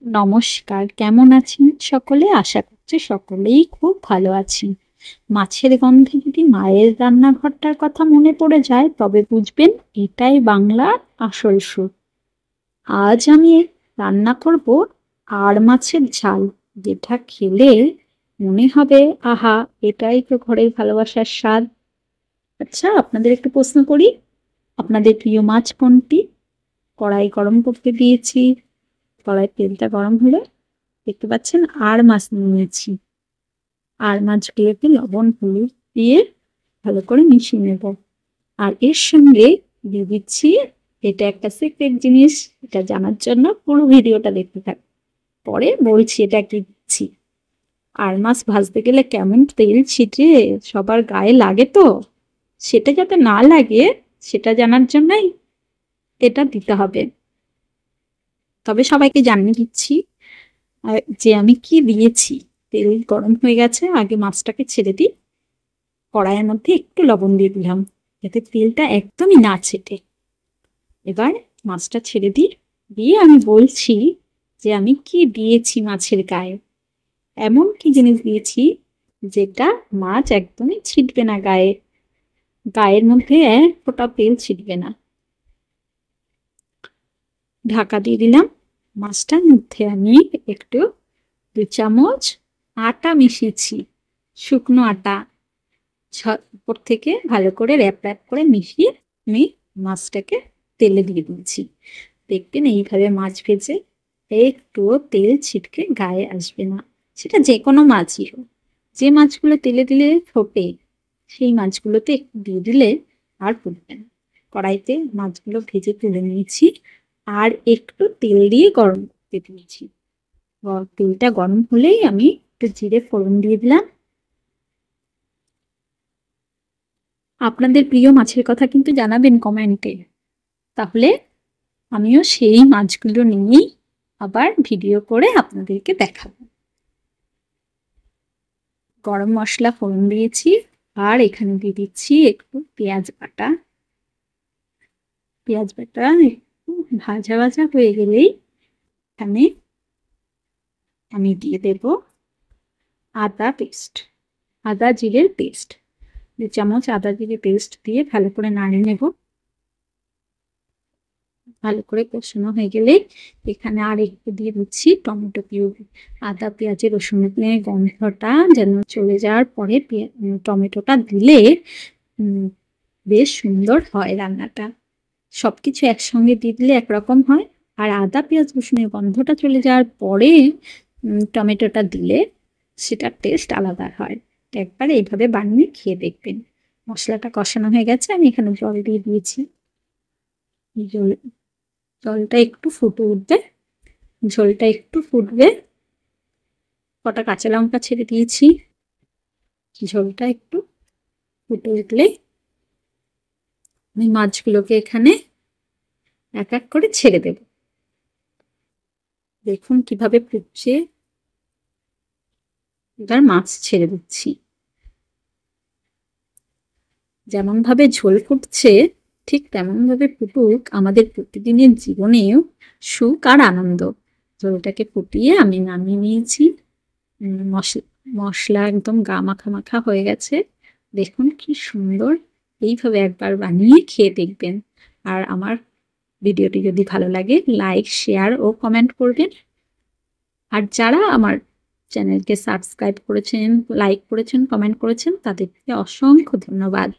নমস্কার, কেমন আছেন সকলে? আশা করছি সকলেই খুব ভালো আছেন। মাছের গন্ধে যদি মায়ের রান্নাঘরটার কথা মনে পড়ে যায় তবে বুঝবেন এটাই বাংলার আসল সুর। আজ আমি রান্না করব আড় মাছের ঝাল, যেটা খেলে মনে হবে আহা, এটাই তো ঘরের ভালোবাসার স্বাদ। আচ্ছা, আপনাদের একটু প্রশ্ন করি, আপনাদের প্রিয় মাছ কোনটি? কড়াই গরম করতে দিয়েছি। কড়াই তেলটা গরম হলে দেখতে পাচ্ছেন আড় মাছ নিয়েছি। আড় মাছগুলোকে লবণ হলুদ দিয়ে ভালো করে মিশিয়ে নেব। আর এর সঙ্গে দিয়ে দিচ্ছি, এটা একটা সিক্রেট জিনিস, এটা জানার জন্য পুরো ভিডিওটা দেখতে থাক, পরে বলছি এটা কি দিচ্ছি। আড় মাছ ভাজতে গেলে কেমন তেল ছিটিয়ে সবার গায়ে লাগে, তো সেটা যাতে না লাগে সেটা জানার জন্যই এটা দিতে হবে। তবে সবাইকে জানিয়ে দিচ্ছি যে আমি কি দিয়েছি। তেল গরম হয়ে গেছে, আগে মাছটাকে ছেড়ে দিই। কড়াইয়ের মধ্যে একটু লবণ দিয়ে দিলাম যাতে তেলটা একদমই না ছেটে। এবার মাছটা ছেড়ে দিই, দিয়ে আমি বলছি যে আমি কি দিয়েছি মাছের গায়ে। এমন কি জিনিস দিয়েছি যেটা মাছ একদমই ছিটবে না গায়ে, গায়ের মধ্যে এক ফোঁটা তেল ছিটবে না। ঢাকা দিয়ে দিলাম। মাছটার মধ্যে আমি একটু 2 চামচ আটা মিশিয়েছি, শুকনো আটা। উপর থেকে ভালো করে র্যাপ করে মিশিয়ে আমি মাছটাকে তেলে দিয়ে দিয়েছি। দেখবেন এইভাবে মাছ ভেজে একটুও তেল ছিটকে গায়ে আসবে না। সেটা যে কোনো মাছই হোক, যে মাছগুলো তেলে দিলে ফোটে সেই মাছগুলোতে একটু দিয়ে দিলে আর ফুটবে না। কড়াইতে মাছগুলো ভেজে তুলে নিয়েছি আর একটু তেল দিয়ে গরম করতে দিয়েছি। তেলটা গরম হলেই আমি একটু জিরে ফোড়ন দিয়ে দিলাম। আপনাদের প্রিয় মাছের কথা কিন্তু জানাবেন কমেন্টে, তাহলে আমিও সেই মাছগুলো নিয়েই আবার ভিডিও করে আপনাদেরকে দেখাবো। গরম মশলা ফোড়ন দিয়েছি আর এখানে দিয়ে দিচ্ছি একটু পেঁয়াজ বাটা। পেঁয়াজ বাটা একটু ভাজা ভাজা হয়ে গেলেই এখানে আমি দিয়ে দেব আদা পেস্ট, আদা জিরের পেস্ট। 2 চামচ আদা জিরে পেস্ট দিয়ে ভালো করে নাড়িয়ে নেব। ভালো করে কষানো হয়ে গেলে এখানে আর একটু দিয়ে দিচ্ছি টমেটো পিউরি। আদা পেঁয়াজের রসুনের গন্ধটা যেন চলে যাওয়ার পরে টমেটোটা দিলে বেশ সুন্দর হয় রান্নাটা। সবকিছু একসঙ্গে দিয়ে দিলে একরকম হয়, আর আদা পেঁয়াজ রসুনের গন্ধটা চলে যাওয়ার পরে টমেটোটা দিলে সেটার টেস্ট আলাদা হয়। একবার এইভাবে বানিয়ে খেয়ে দেখবেন। মশলাটা কষানো হয়ে গেছে, আমি এখানে জল দিয়ে দিয়েছি। জলটা একটু ফুটে উঠবে, ঝোলটা একটু ফুটবে, কটা কাঁচা লঙ্কা ছেড়ে দিয়েছি। ঝোলটা একটু ফুটে উঠলে আমি মাছগুলোকে এখানে এক এক করে ছেড়ে দেব। দেখুন কিভাবে ফুটছে। এবার মাছ ছেড়ে দিচ্ছি। যেমন ভাবে ঝোল ফুটছে ঠিক তেমন ভাবে ফুটুক আমাদের প্রতিদিনের জীবনেও সুখ আর আনন্দ। ঝোলটাকে ফুটিয়ে আমি নামিয়ে নিয়েছি। মশলা একদম গা মাখা মাখা হয়ে গেছে। দেখুন কি সুন্দর। এইভাবে একবার বানিয়ে খেয়ে দেখবেন। আর আমার ভিডিওটি যদি ভালো লাগে লাইক শেয়ার ও কমেন্ট করবেন। আর যারা আমার চ্যানেলকে সাবস্ক্রাইব করেছেন, লাইক করেছেন, কমেন্ট করেছেন তাদেরকে অসংখ্য ধন্যবাদ।